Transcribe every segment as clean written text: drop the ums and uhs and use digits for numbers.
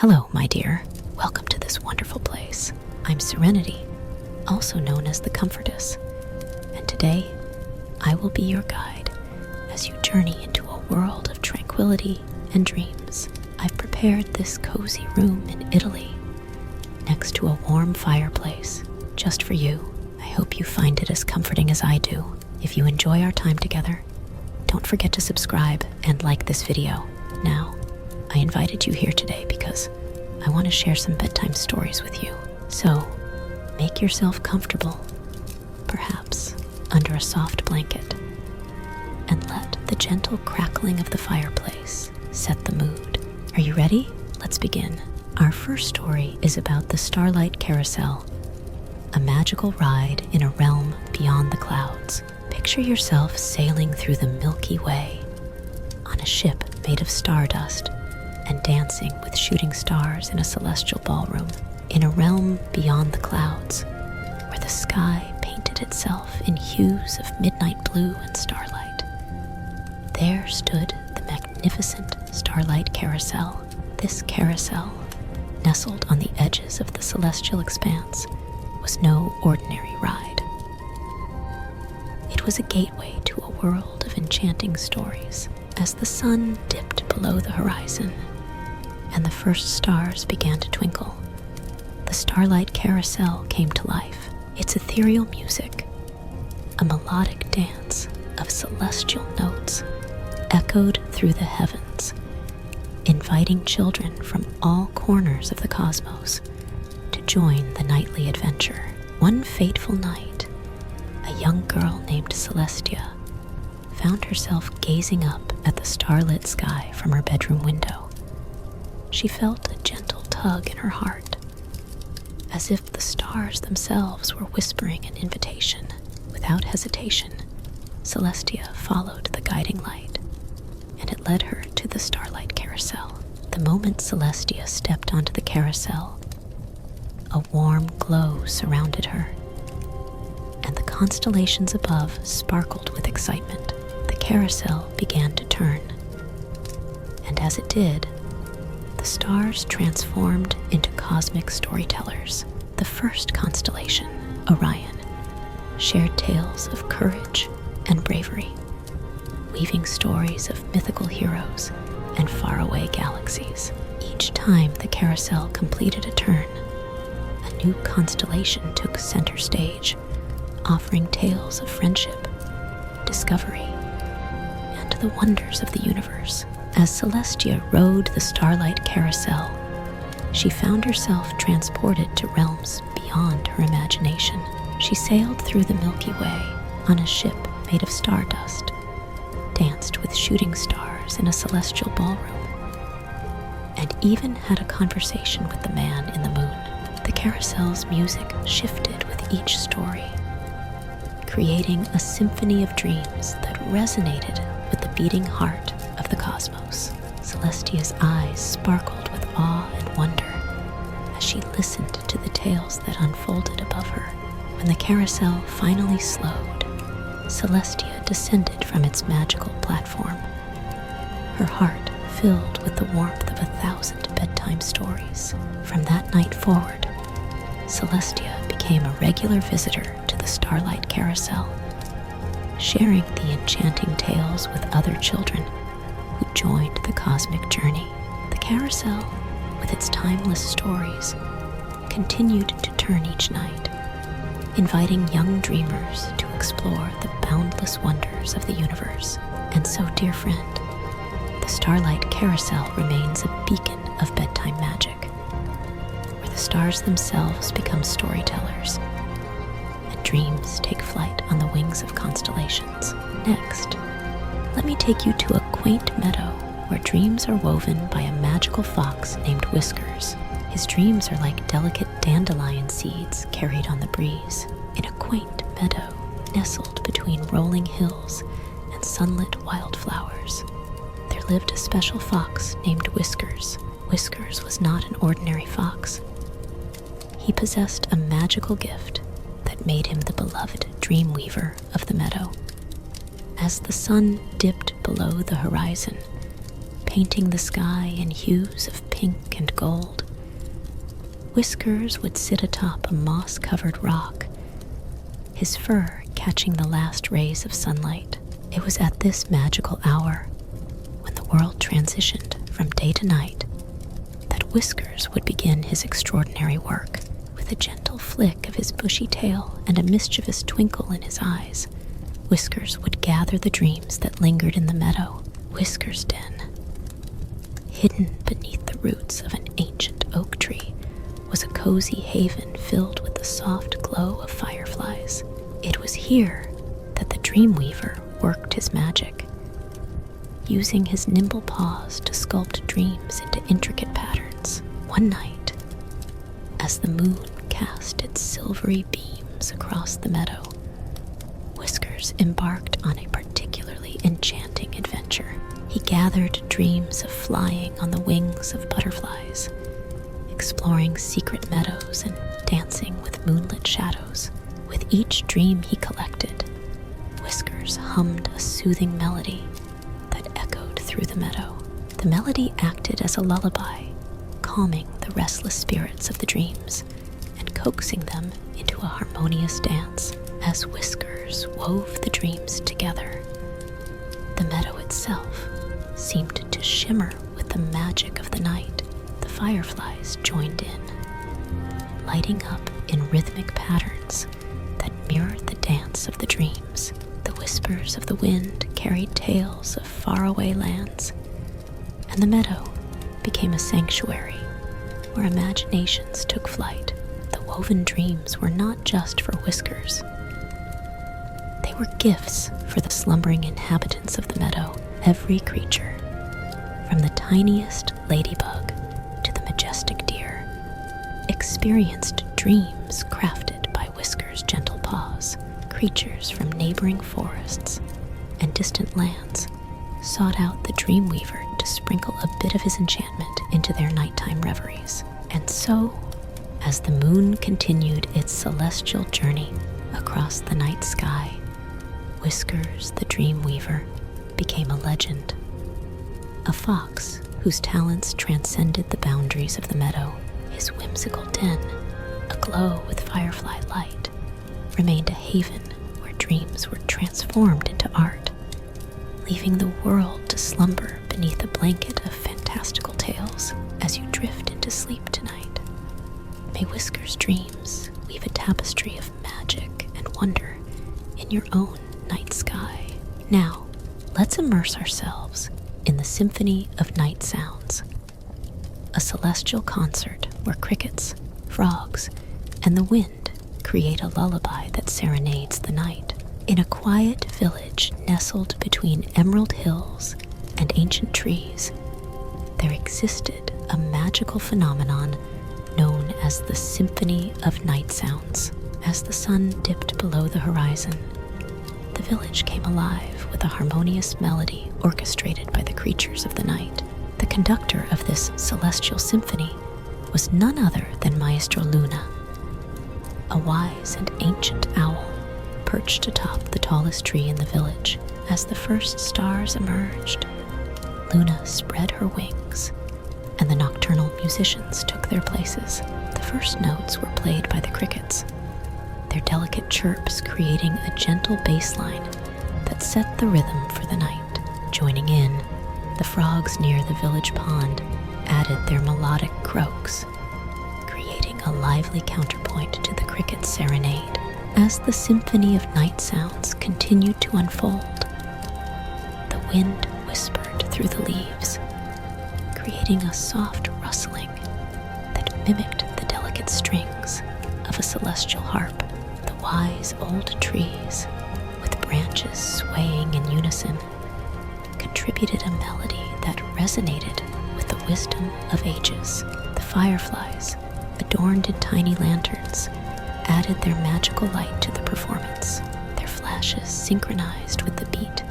Hello, my dear. Welcome to this wonderful place. I'm Serenity, also known as the Comfortess, and today I will be your guide as you journey into a world of tranquility and dreams. I've prepared this cozy room in Italy, next to a warm fireplace, just for you. I hope you find it as comforting as I do. If you enjoy our time together, don't forget to subscribe and like this video. Now, I invited you here today because I want to share some bedtime stories with you. So, make yourself comfortable, perhaps under a soft blanket, and let the gentle crackling of the fireplace set the mood. Are you ready? Let's begin. Our first story is about the Starlight Carousel, a magical ride in a realm beyond the clouds. Picture yourself sailing through the Milky Way on a ship made of stardust and dancing with shooting stars in a celestial ballroom in a realm beyond the clouds where the sky painted itself in hues of midnight blue and starlight. There stood the magnificent Starlight Carousel. This carousel, nestled on the edges of the celestial expanse, was no ordinary ride. It was a gateway to a world of enchanting stories. As the sun dipped below the horizon and the first stars began to twinkle, the Starlight Carousel came to life. Its ethereal music, a melodic dance of celestial notes, echoed through the heavens, inviting children from all corners of the cosmos to join the nightly adventure. One fateful night, a young girl named Celestia found herself gazing up at the starlit sky from her bedroom window. She felt a gentle tug in her heart, as if the stars themselves were whispering an invitation. Without hesitation, Celestia followed the guiding light, and it led her to the Starlight Carousel. The moment Celestia stepped onto the carousel, a warm glow surrounded her, and the constellations above sparkled with excitement. The carousel began to turn, and as it did, the stars transformed into cosmic storytellers. The first constellation, Orion, shared tales of courage and bravery, weaving stories of mythical heroes and faraway galaxies. Each time the carousel completed a turn, a new constellation took center stage, offering tales of friendship, discovery, and the wonders of the universe. As Celestia rode the Starlight Carousel, she found herself transported to realms beyond her imagination. She sailed through the Milky Way on a ship made of stardust, danced with shooting stars in a celestial ballroom, and even had a conversation with the man in the moon. The carousel's music shifted with each story, creating a symphony of dreams that resonated with the beating heart of the cosmos. Celestia's eyes sparkled with awe and wonder as she listened to the tales that unfolded above her. When the carousel finally slowed, Celestia descended from its magical platform, her heart filled with the warmth of 1,000 bedtime stories. From that night forward, Celestia became a regular visitor to the Starlight Carousel, sharing the enchanting tales with other children who joined the cosmic journey. The carousel, with its timeless stories, continued to turn each night, inviting young dreamers to explore the boundless wonders of the universe. And so, dear friend, the Starlight Carousel remains a beacon of bedtime magic, where the stars themselves become storytellers and dreams take flight on the wings of constellations. Next, let me take you to a quaint meadow where dreams are woven by a magical fox named Whiskers. His dreams are like delicate dandelion seeds carried on the breeze. In a quaint meadow nestled between rolling hills and sunlit wildflowers, there lived a special fox named Whiskers. Whiskers was not an ordinary fox. He possessed a magical gift that made him the beloved dream weaver of the meadow. As the sun dipped below the horizon, painting the sky in hues of pink and gold. Whiskers would sit atop a moss-covered rock, his fur catching the last rays of sunlight. It was at this magical hour, when the world transitioned from day to night, that Whiskers would begin his extraordinary work. With a gentle flick of his bushy tail and a mischievous twinkle in his eyes, Whiskers would gather the dreams that lingered in the meadow. Whiskers' den, hidden beneath the roots of an ancient oak tree, was a cozy haven filled with the soft glow of fireflies. It was here that the Dreamweaver worked his magic, using his nimble paws to sculpt dreams into intricate patterns. One night, as the moon cast its silvery beams across the meadow, Whiskers embarked on a particularly enchanting adventure. He gathered dreams of flying on the wings of butterflies, exploring secret meadows and dancing with moonlit shadows. With each dream he collected, Whiskers hummed a soothing melody that echoed through the meadow. The melody acted as a lullaby, calming the restless spirits of the dreams and coaxing them into a harmonious dance. As Whiskers wove the dreams together, the meadow itself seemed to shimmer with the magic of the night. The fireflies joined in, lighting up in rhythmic patterns that mirrored the dance of the dreams. The whispers of the wind carried tales of faraway lands, and the meadow became a sanctuary where imaginations took flight. The woven dreams were not just for Whiskers. They were gifts for the slumbering inhabitants of the meadow. Every creature, from the tiniest ladybug to the majestic deer, experienced dreams crafted by Whiskers' gentle paws. Creatures from neighboring forests and distant lands sought out the Dreamweaver to sprinkle a bit of his enchantment into their nighttime reveries. And so, as the moon continued its celestial journey across the night sky, Whiskers the Dreamweaver became a legend. A fox whose talents transcended the boundaries of the meadow. His whimsical den, aglow with firefly light, remained a haven where dreams were transformed into art, leaving the world to slumber beneath a blanket of fantastical tales. As you drift into sleep tonight, may Whiskers' dreams weave a tapestry of magic and wonder in your own night sky. Now, let's immerse ourselves in the symphony of night sounds, a celestial concert where crickets, frogs, and the wind create a lullaby that serenades the night. In a quiet village nestled between emerald hills and ancient trees, there existed a magical phenomenon known as the Symphony of Night Sounds. As the sun dipped below the horizon, the village came alive with a harmonious melody orchestrated by the creatures of the night. The conductor of this celestial symphony was none other than Maestro Luna, a wise and ancient owl perched atop the tallest tree in the village. As the first stars emerged, Luna spread her wings, and the nocturnal musicians took their places. The first notes were played by the crickets, their delicate chirps creating a gentle bass line that set the rhythm for the night. Joining in, the frogs near the village pond added their melodic croaks, creating a lively counterpoint to the cricket's serenade. As the symphony of night sounds continued to unfold, the wind whispered through the leaves, creating a soft rustling that mimicked the delicate strings of a celestial harp. The wise old trees, with branches swaying in unison, contributed a melody that resonated with the wisdom of ages. The fireflies, adorned in tiny lanterns, added their magical light to the performance, their flashes synchronized with the beat,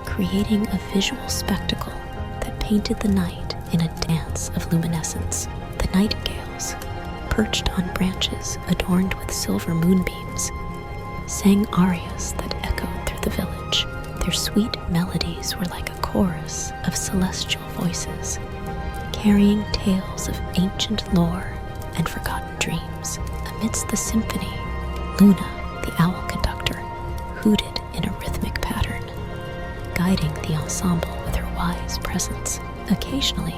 creating a visual spectacle that painted the night in a dance of luminescence. The nightingales, perched on branches adorned with silver moonbeams, sang arias that echoed through the village. Their sweet melodies were like a chorus of celestial voices, carrying tales of ancient lore and forgotten dreams. Amidst the symphony, Luna, the owl conductor, hooted in a rhythmic pattern, guiding the ensemble with her wise presence. Occasionally,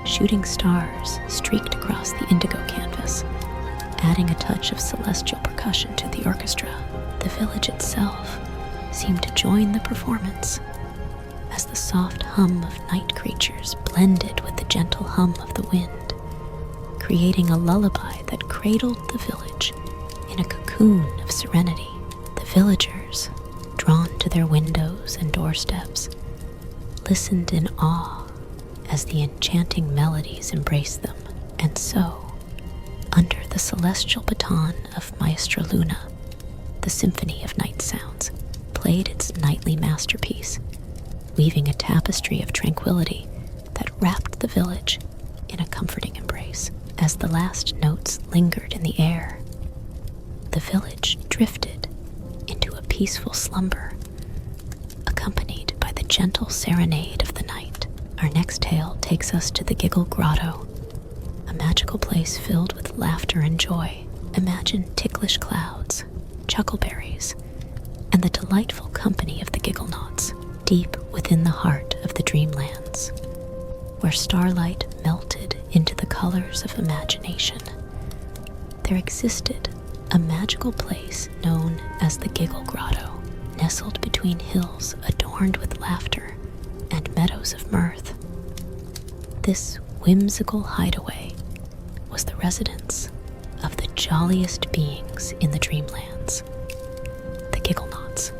shooting stars streaked across the indigo canvas, adding a touch of celestial percussion to the orchestra. The village itself seemed to join the performance, as the soft hum of night creatures blended with the gentle hum of the wind, creating a lullaby that cradled the village in a cocoon of serenity. The villagers, drawn to their windows and doorsteps, listened in awe as the enchanting melodies embraced them. And so, under the celestial baton of Maestra Luna, the symphony of night sounds played its nightly masterpiece, weaving a tapestry of tranquility that wrapped the village in a comforting embrace. As the last notes lingered in the air, the village drifted into a peaceful slumber, accompanied by the gentle serenade of the night. Our next tale takes us to the Giggle Grotto, a magical place filled with laughter and joy. Imagine ticklish clouds, chuckleberries, and the delightful company of the Giggle-Knots, deep within the heart of the dreamlands, where starlight melted into the colors of imagination. There existed a magical place known as the Giggle Grotto, nestled between hills adorned with laughter and meadows of mirth. This whimsical hideaway was the residence of the jolliest beings in the dreamlands, the Giggle-Knots.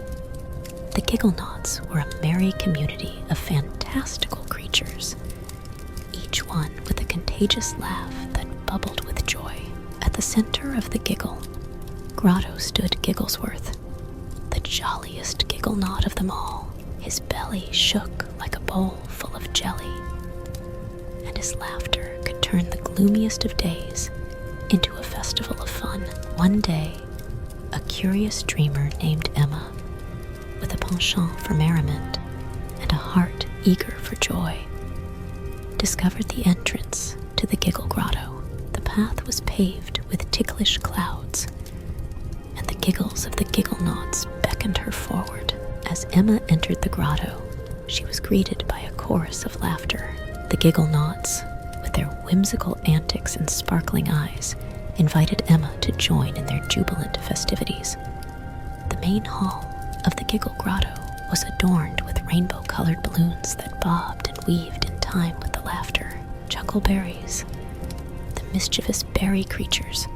The Giggle-Knots were a merry community of fantastical creatures, each one with a contagious laugh that bubbled with joy. At the center of the Giggle Grotto stood Gigglesworth, the jolliest Giggle-Knot of them all. His belly shook like a bowl full of jelly, and his laughter could turn the gloomiest of days into a festival of fun. One day, a curious dreamer named Emma, with a penchant for merriment and a heart eager for joy, discovered the entrance to the Giggle Grotto. The path was paved with ticklish clouds, and the giggles of the Giggle-Knots beckoned her forward. As Emma entered the grotto, she was greeted by a chorus of laughter. The Giggle-Knots, with their whimsical antics and sparkling eyes, invited Emma to join in their jubilant festivities. The main hall of the Giggle Grotto was adorned with rainbow-colored balloons that bobbed and weaved in time with the laughter. Chuckleberries, the mischievous berry creatures,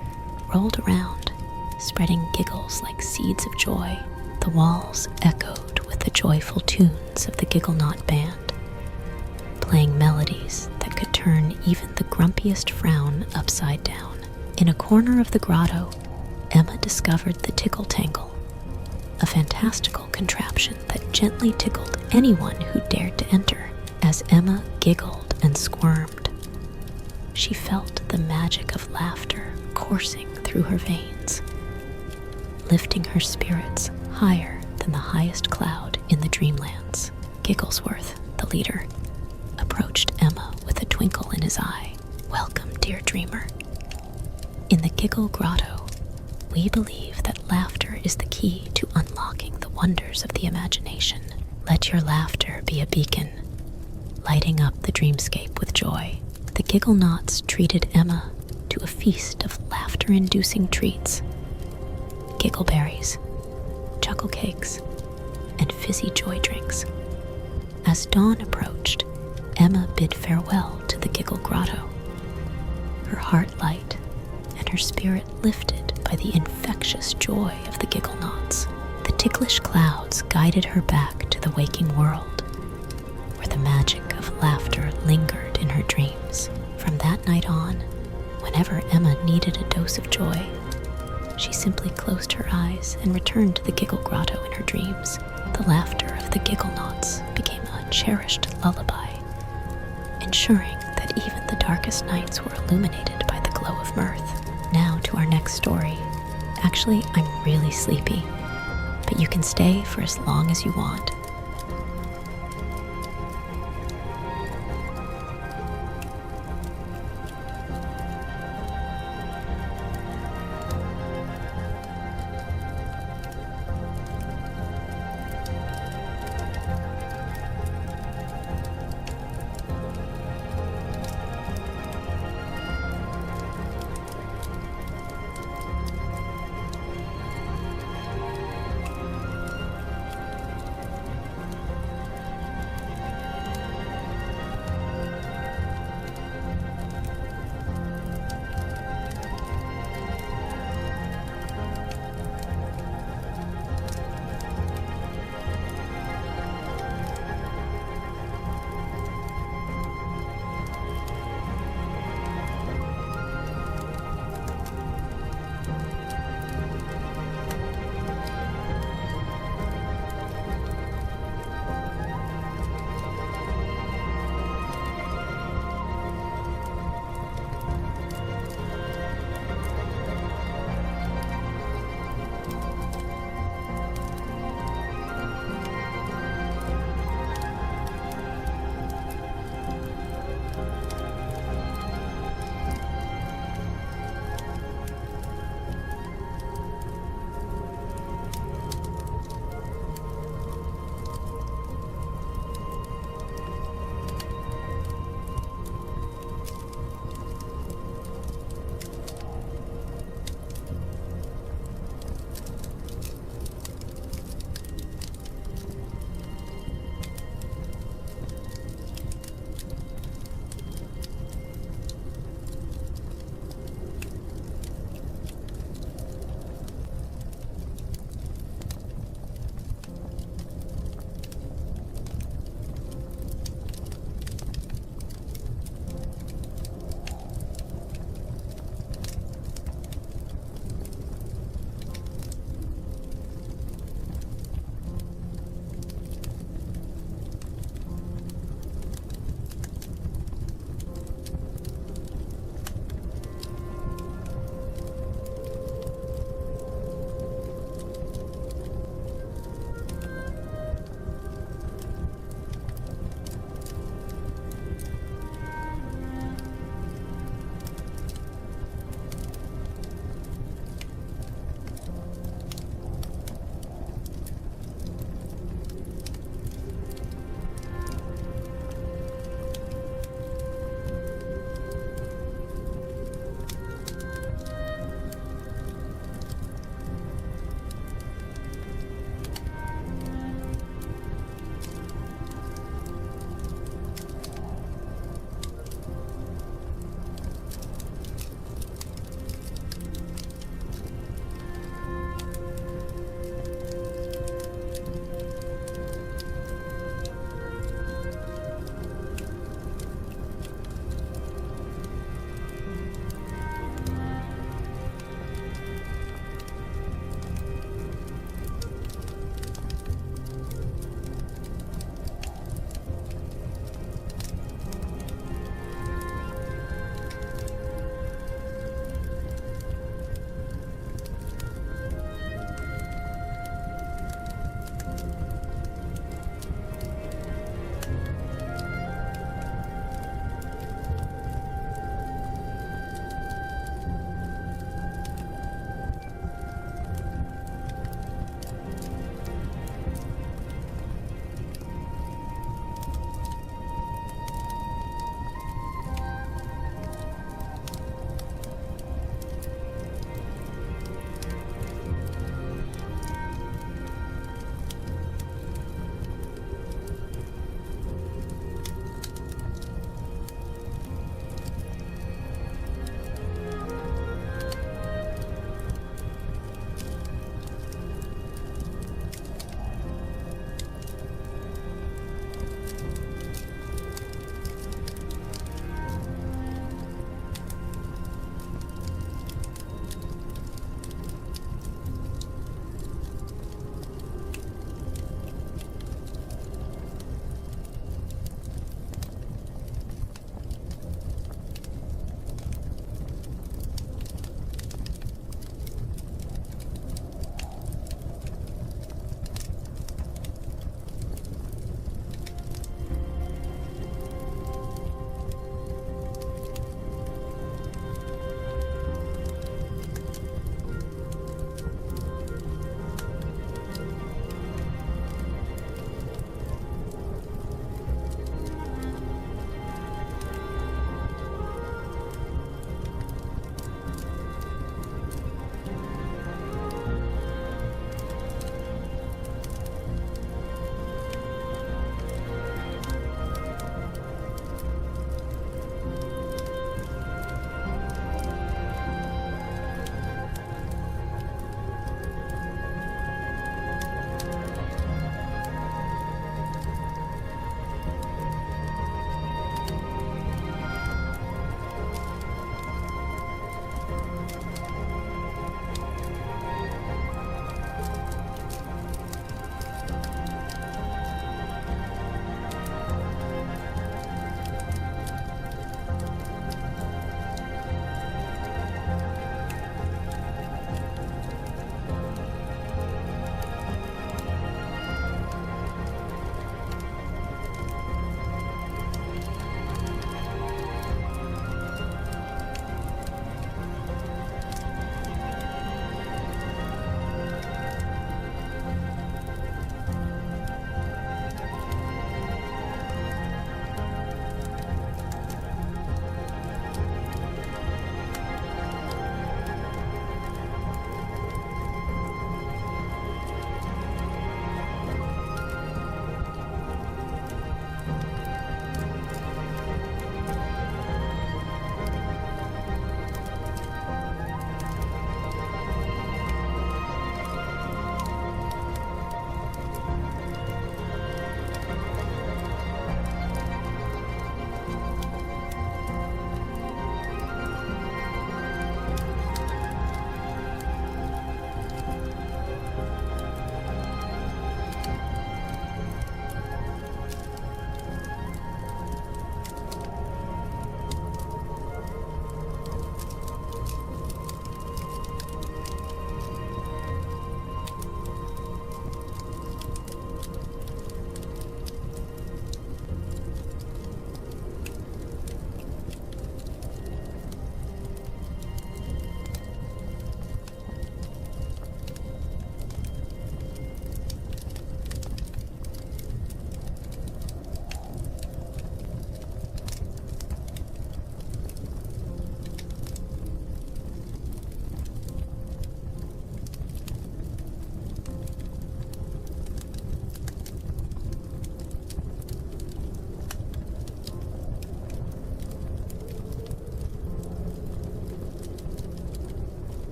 rolled around, spreading giggles like seeds of joy. The walls echoed with the joyful tunes of the Giggle-Knot band, playing melodies that could turn even the grumpiest frown upside down. In a corner of the grotto, Emma discovered the Tickle Tangle, a fantastical contraption that gently tickled anyone who dared to enter. As Emma giggled and squirmed, she felt the magic of laughter coursing through her veins, lifting her spirits higher than the highest cloud in the dreamlands. Gigglesworth, the leader, approached Emma with a twinkle in his eye. "Welcome, dear dreamer. In the Giggle Grotto, we believe that laughter is the key to unlocking the wonders of the imagination. Let your laughter be a beacon, lighting up the dreamscape with joy." The Giggle-Knots treated Emma to a feast of laughter-inducing treats: giggleberries, chuckle cakes, and fizzy joy drinks. As dawn approached, Emma bid farewell to the Giggle Grotto, her heart light and her spirit lifted by the infectious joy of the Giggle-Knots. The ticklish clouds guided her back to the waking world, where the magic of laughter lingered in her dreams. From that night on, whenever Emma needed a dose of joy, she simply closed her eyes and returned to the Giggle Grotto in her dreams. The laughter of the Giggle-Knots became a cherished lullaby, ensuring that even the darkest nights were illuminated by the glow of mirth. Now to our next story. Actually, I'm really sleepy, but you can stay for as long as you want.